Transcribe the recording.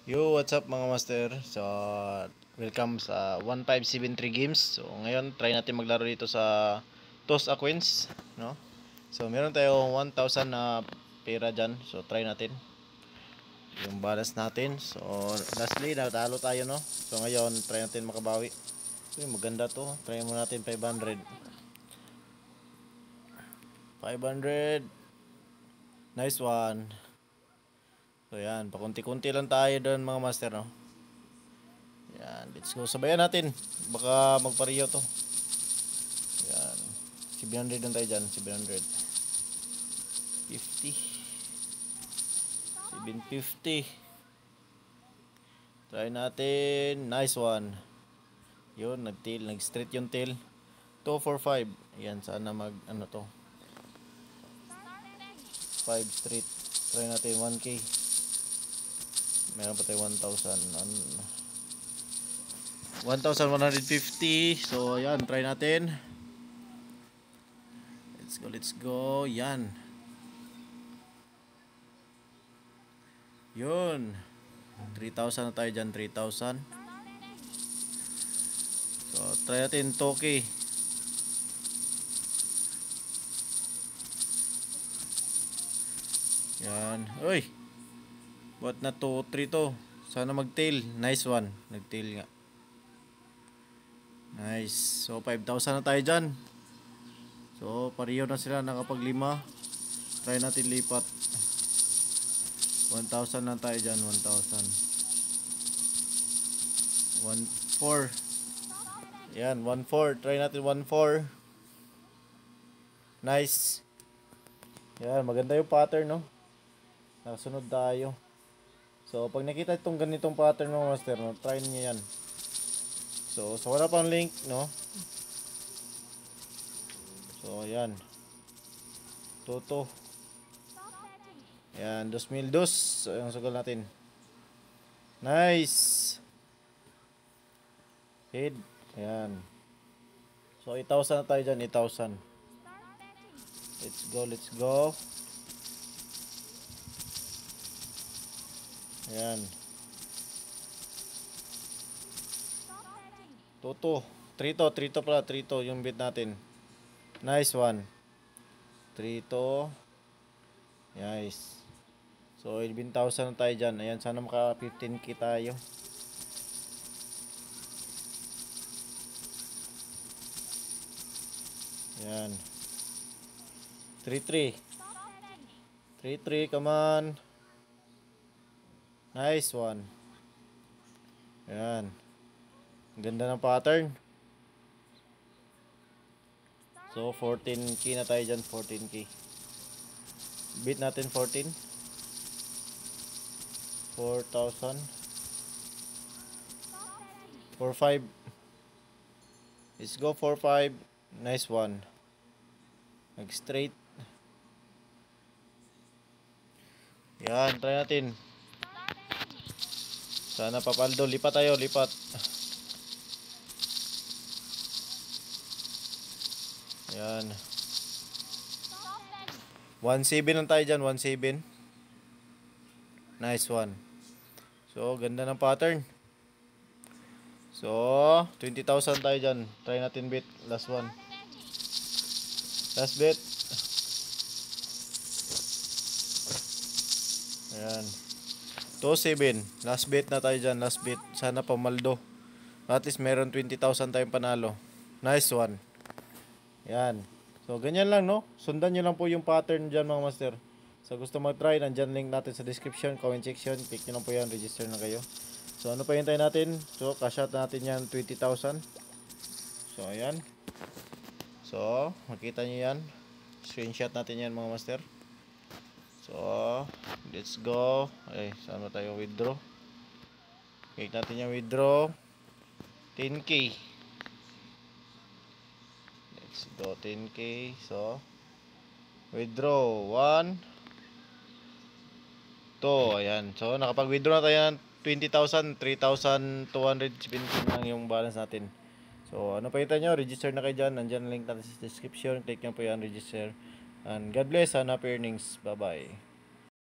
Yo, what's up mga master? So, welcome sa 1573 Games. So, ngayon try natin maglaro dito sa Toss Acquins, no? So, meron tayong 1,000 na pera dyan. So, try natin yung balance natin. So, lastly, natalo tayo, no? So, ngayon, try natin makabawi. Uy, maganda to. Try mo natin 500. 500. Nice one. So, yan. Pakunti-kunti lang tayo doon mga master, no? Yan, let's go. Sabayan natin. Baka magpariyo to. Yan. 700 lang tayo dyan. 700. 50. 750. Try natin. Nice one. Yun, nag-tail. Nag-straight yung tail. 245. Yan, sana mag, ano to. 5 straight. Try natin 1K. Meron pa tayo 1,000. 1,150. So, ayan. Try natin. Let's go, let's go. Yan. Yun. 3,000 na tayo dyan. 3,000. So, try natin 2K. Yan. Uy! Ba't na 2-3 to? Sana mag-tail. Nice one. Nag-tail nga. Nice. So, 5,000 na tayo dyan. So, pariyo na sila. Nakapag 5. Try natin lipat. 1,000 na tayo dyan. 1,000. 1,400. Yan. 1,400. Try natin 1,400. Nice. Yan. Maganda yung pattern, no? Nakasunod tayo. So, pag nakita itong ganitong pattern ng master, no, try niyo yan. So, wala pang link, no? So, ayan. Toto. Ayan, 2,002. So, yung sugal natin. Nice. Head. Ayan. So, 8,000 na tayo dyan. 8,000. Let's go, let's go. Ayan. Toto. 3 to pala. 3 to yung bid natin. Nice one. 3 to. Nice. So 11,000 na tayo dyan. Ayan. Sana maka 15k tayo. Ayan. 3-3. 3-3. Come on. Nice one. Ayan. Ganda ng pattern. So 14k na tayo dyan. 14k. Beat natin 14. 4,000. 4,500. Let's go 4,500. Nice one. Nag straight. Yan. Try natin. Sana papaldo. Lipat tayo. Lipat. Yan. 1,700 lang tayo dyan. 1,700. Nice one. So, ganda ng pattern. So, 20,000 tayo dyan. Try natin bet. Last one. Last bet. Ayan. 2,700. Last bet na tayo dyan. Last bet. Sana pamaldo. At least meron 20,000 tayong panalo. Nice one. Yan. So, ganyan lang, no? Sundan nyo lang po yung pattern dyan, mga master. So, gusto mag-try, nandyan link natin sa description, comment section. Click nyo lang po yan, register na kayo. So, ano pa hintayin natin? So, cash out natin yan, 20,000. So, ayan. So, makita nyo yan. Screenshot natin yan, mga master. So, let's go. Ay, saan ba tayo withdraw? Click natin yung withdraw. 10k. Let's go 10k. So, withdraw 1 2. Ayan. So, nakapag-withdraw na tayo ng 20,000. 3,217 lang yung balance natin. So, ano pa hintayin nyo? Register na kayo dyan. Nandyan link natin sa description. Click nyo po yan, register. And God bless. Happy earnings. Bye-bye.